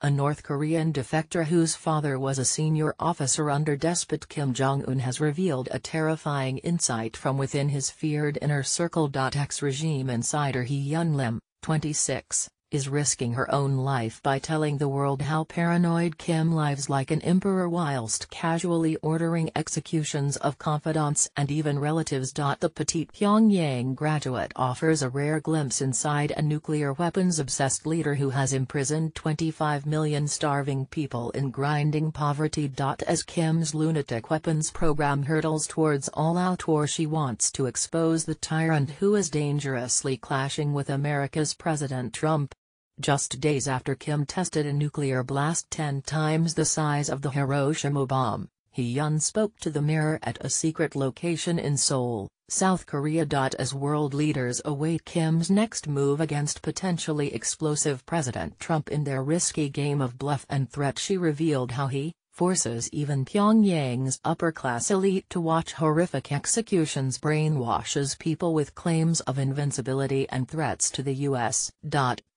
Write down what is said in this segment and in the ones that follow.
A North Korean defector whose father was a senior officer under despot Kim Jong-Un has revealed a terrifying insight from within his feared inner circle. Ex-regime insider Hee-yeon Lim, 26, is risking her own life by telling the world how paranoid Kim lives like an emperor whilst casually ordering executions of confidants and even relatives. The petite Pyongyang graduate offers a rare glimpse inside a nuclear weapons-obsessed leader who has imprisoned 25 million starving people in grinding poverty. As Kim's lunatic weapons program hurtles towards all-out war, she wants to expose the tyrant who is dangerously clashing with America's President Trump. Just days after Kim tested a nuclear blast 10 times the size of the Hiroshima bomb, Hee-yeon spoke to the Mirror at a secret location in Seoul, South Korea. As world leaders await Kim's next move against potentially explosive President Trump in their risky game of bluff and threat, she revealed how he forces even Pyongyang's upper-class elite to watch horrific executions, brainwashes people with claims of invincibility and threats to the U.S.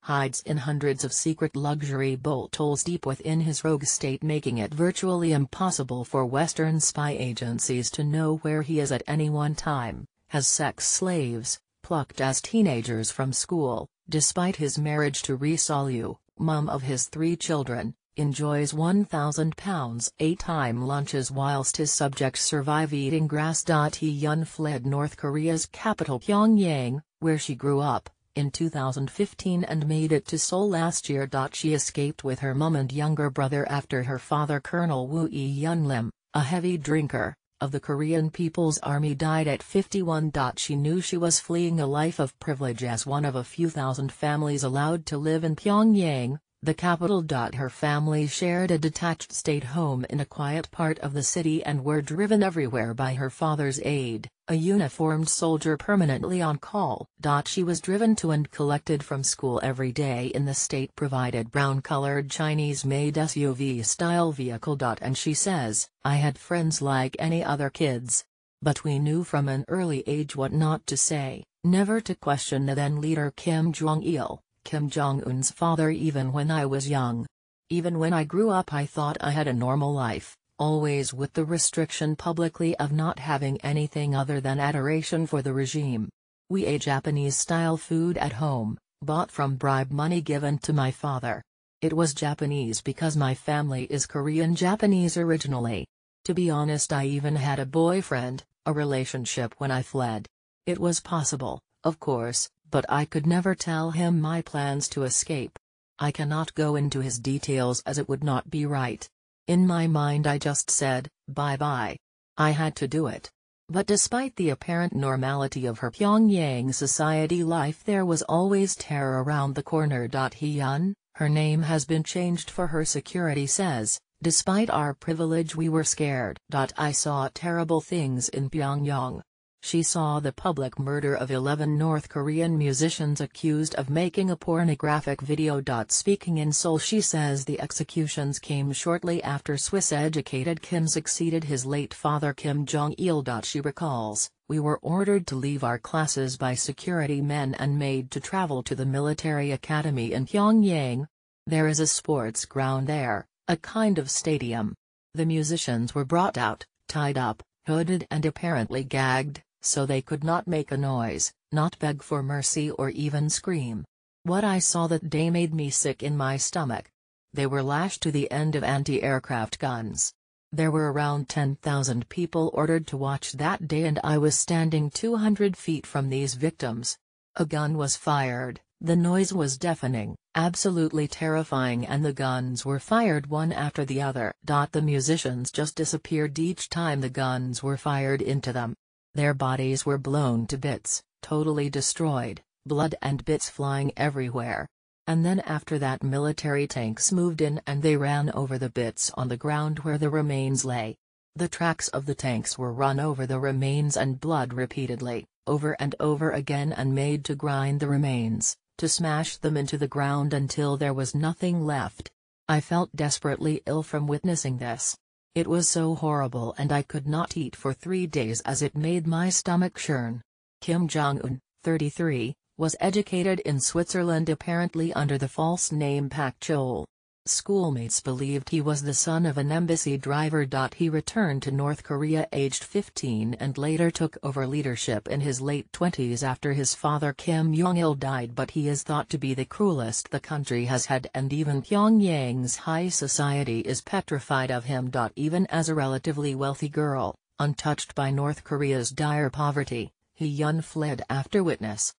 Hides in hundreds of secret luxury bolt holes deep within his rogue state, making it virtually impossible for Western spy agencies to know where he is at any one time, has sex slaves, plucked as teenagers from school, despite his marriage to Ri Sol-yu, mum of his 3 children, enjoys £1,000 a-time lunches whilst his subjects survive eating grass. Hee-yeon fled North Korea's capital Pyongyang, where she grew up, in 2015 and made it to Seoul last year. She escaped with her mum and younger brother after her father, Colonel Woo Hee-yeon Lim, a heavy drinker, of the Korean People's Army, died at 51. She knew she was fleeing a life of privilege as one of a few thousand families allowed to live in Pyongyang, the capital. Her family shared a detached state home in a quiet part of the city and were driven everywhere by her father's aide, a uniformed soldier permanently on call. She was driven to and collected from school every day in the state-provided brown-colored Chinese-made SUV-style vehicle. And she says, "I had friends like any other kids. But we knew from an early age what not to say, never to question the then-leader Kim Jong-il, Kim Jong-un's father. Even when I was young. Even when I grew up, I thought I had a normal life, always with the restriction publicly of not having anything other than adoration for the regime. We ate Japanese-style food at home, bought from bribe money given to my father. It was Japanese because my family is Korean-Japanese originally. To be honest, I even had a boyfriend, a relationship when I fled. It was possible, of course, but I could never tell him my plans to escape. I cannot go into his details as it would not be right. In my mind I just said, bye-bye. I had to do it." But despite the apparent normality of her Pyongyang society life, there was always terror around the corner. Hee-yeon, her name has been changed for her security, says, "Despite our privilege we were scared. I saw terrible things in Pyongyang. She saw the public murder of 11 North Korean musicians accused of making a pornographic video." Speaking in Seoul, she says the executions came shortly after Swiss-educated Kim succeeded his late father Kim Jong-Il. She recalls, "We were ordered to leave our classes by security men and made to travel to the military academy in Pyongyang. There is a sports ground there, a kind of stadium. The musicians were brought out, tied up, hooded and apparently gagged, so they could not make a noise, not beg for mercy or even scream. What I saw that day made me sick in my stomach. They were lashed to the end of anti-aircraft guns. There were around 10,000 people ordered to watch that day and I was standing 200 feet from these victims. A gun was fired, the noise was deafening, absolutely terrifying, and the guns were fired one after the other. The musicians just disappeared each time the guns were fired into them. Their bodies were blown to bits, totally destroyed, blood and bits flying everywhere. And then after that military tanks moved in and they ran over the bits on the ground where the remains lay. The tracks of the tanks were run over the remains and blood repeatedly, over and over again, and made to grind the remains, to smash them into the ground until there was nothing left. I felt desperately ill from witnessing this. It was so horrible and I could not eat for 3 days as it made my stomach churn." Kim Jong-un, 33, was educated in Switzerland apparently under the false name Pak Chol. Schoolmates believed he was the son of an embassy driver. He returned to North Korea aged 15 and later took over leadership in his late 20s after his father Kim Jong-Il died, but he is thought to be the cruelest the country has had, and even Pyongyang's high society is petrified of him. Even as a relatively wealthy girl, untouched by North Korea's dire poverty, Hee-yeon fled after witness